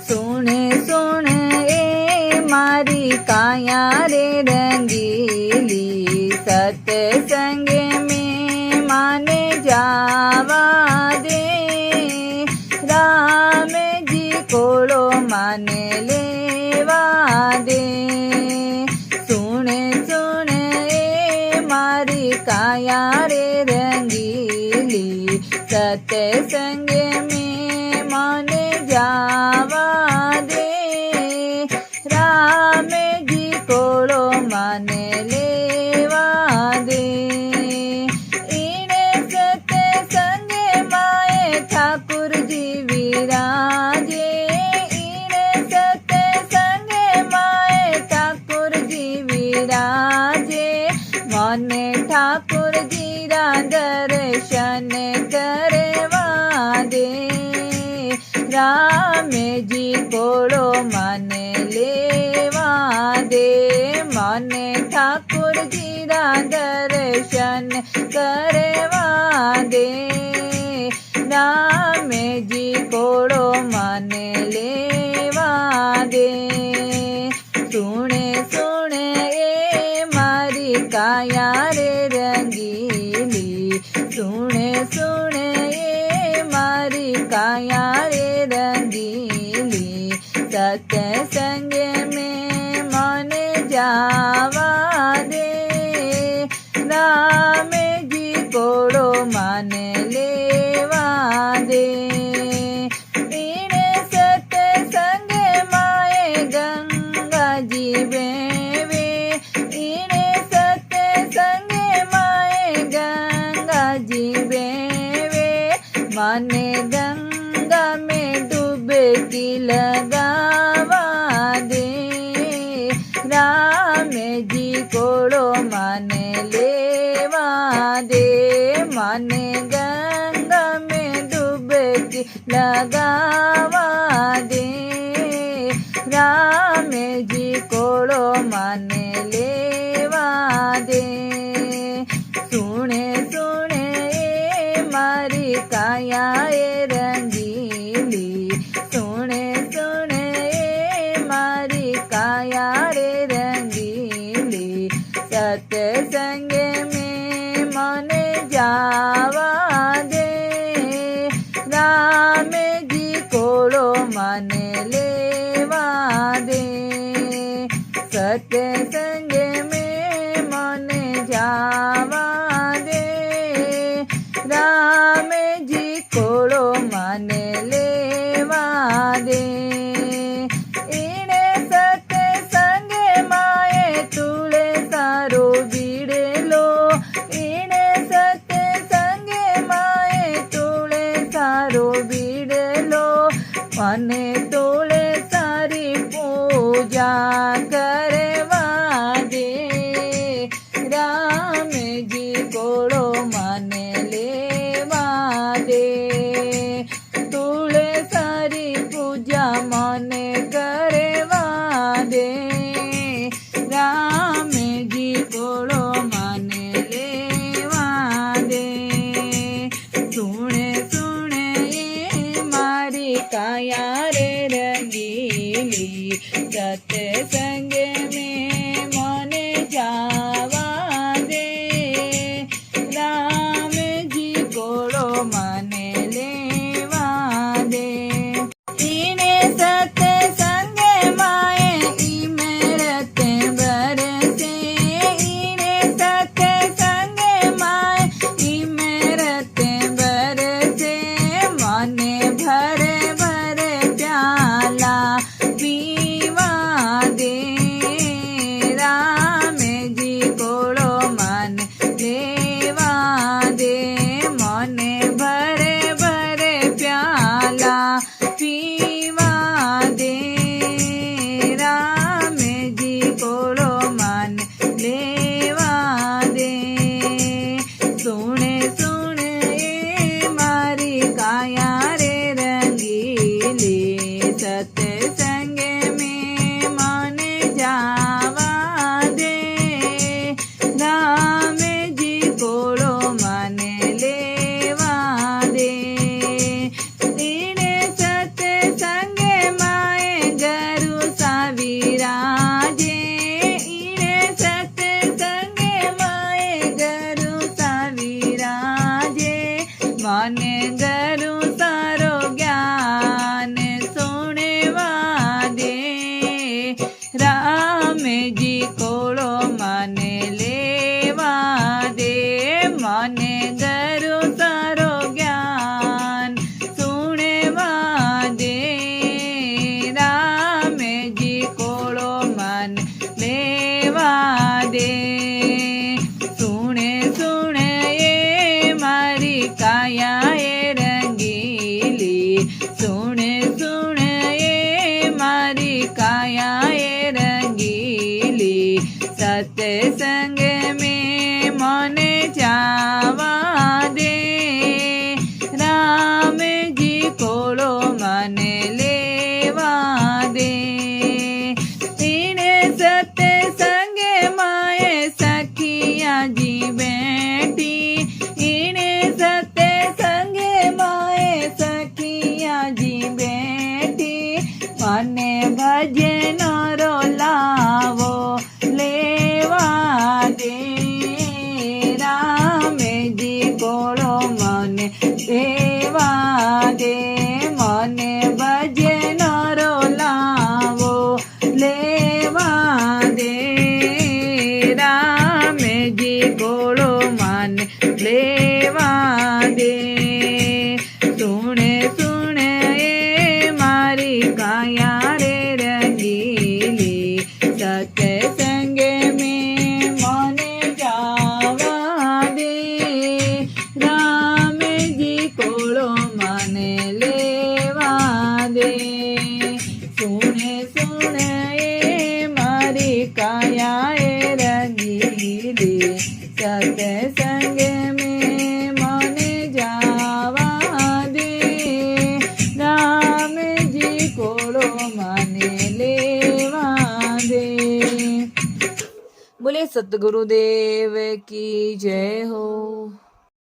सुने सुन ए मारी काया रे रंगीली, सत्संग में माने जावा दे, राम जी कोड़ो माने लेवा दे। सुने सुन ए मारी काया रे रंगीली, सत्संग में माने जावा दे, राम जी कोड़ो माने लेवा दे। इने सत्संग माए ठाकुर जी विराजे, इने सत्संग माए ठाकुर जी विराजे, मने ठाकुर जी रा दर्शन करवा दे, राम जी कोड़ो माने लेवा दे, मने ठाकुर जी रा दर्शन करवा दे, राम जी कोड़ो माने लेवा दे। सुने सुने ए मारी काया रे रंगीली, सुने सुने ए मारी काया रे रंगीली, सत्संग में माने जावा दे, राम जी कोड़ो माने लेवा दे। इने सत्संग माए गंगा जी बेवे, इने सत्संग माए गंगा जी बेवे, माने गंगा में डुबकी लगावा दे, राम जी कोड़ो माने लेवा दे, माने गंगा में डुबकी लगावा दे, राम जी कोड़ो माने लेवा दे। सुने सुने ए मारी काया ए रंगीली, सुने सुने ए मारी काया रे रंगीली, सत्संग में माने जावा दे, राम जी कोड़ो माने लेवा दे, सत्संग में माने जावा दे, राम जी कोड़ो माने लेवा दे। इने सत्संग माए तुले सारो बीड़ेलो, इने सत्संग माए तुले सारो बीड़ेलो, मने तुले सारी पूजा करवा दे, राम जी कोड़ो माने लेवा दे। तुले सारी पूजा मने करवा दे, राम जी कोड़ो माने लेवा दे। सुने सुने ए मारी काया रे रंगीली, सत्संग में मने जावा दे, राम जी कोड़ो माने लेवा दे। इने सत्संग माए इमरत बरसे, इने सत्संग माए इमरत बरसे, मने भर भर प्याला पीवा दे, राम जी कोड़ो मान लेवा दे, मने भर भर प्याला पीवा दे, राम जी कोड़ो मान लेवा दे। सुने सुन ए मारी काया रे रंगीली, सत्संग में माने जावा दे, राम जी कोड़ो माने लेवा दे। इने सत्संग माए मारी कायाए रंगीली सत्संग में मने जावा दे राम जी कोड़ो मने लेवा दे तीने सत्संग माए सखिया जी बैठी इने सत्संग माए सखिया जी बैठी मने भजन रो लावो लेवा दे राम जी कोड़ो मने देवा दे मने भजन रो लावो लेवा दे राम जी कोड़ो मने लेवा दे सुने सुने ए मारी काया रे रंगीली सत्संग में मने जावा दे राम जी कोड़ो मने लेवा दे सुने सुने ए मारी काया ए रंगीली सत्संग में मने जावा दे राम जी कोड़ो मने लेवा दे। बोले सतगुरुदेव की जय हो।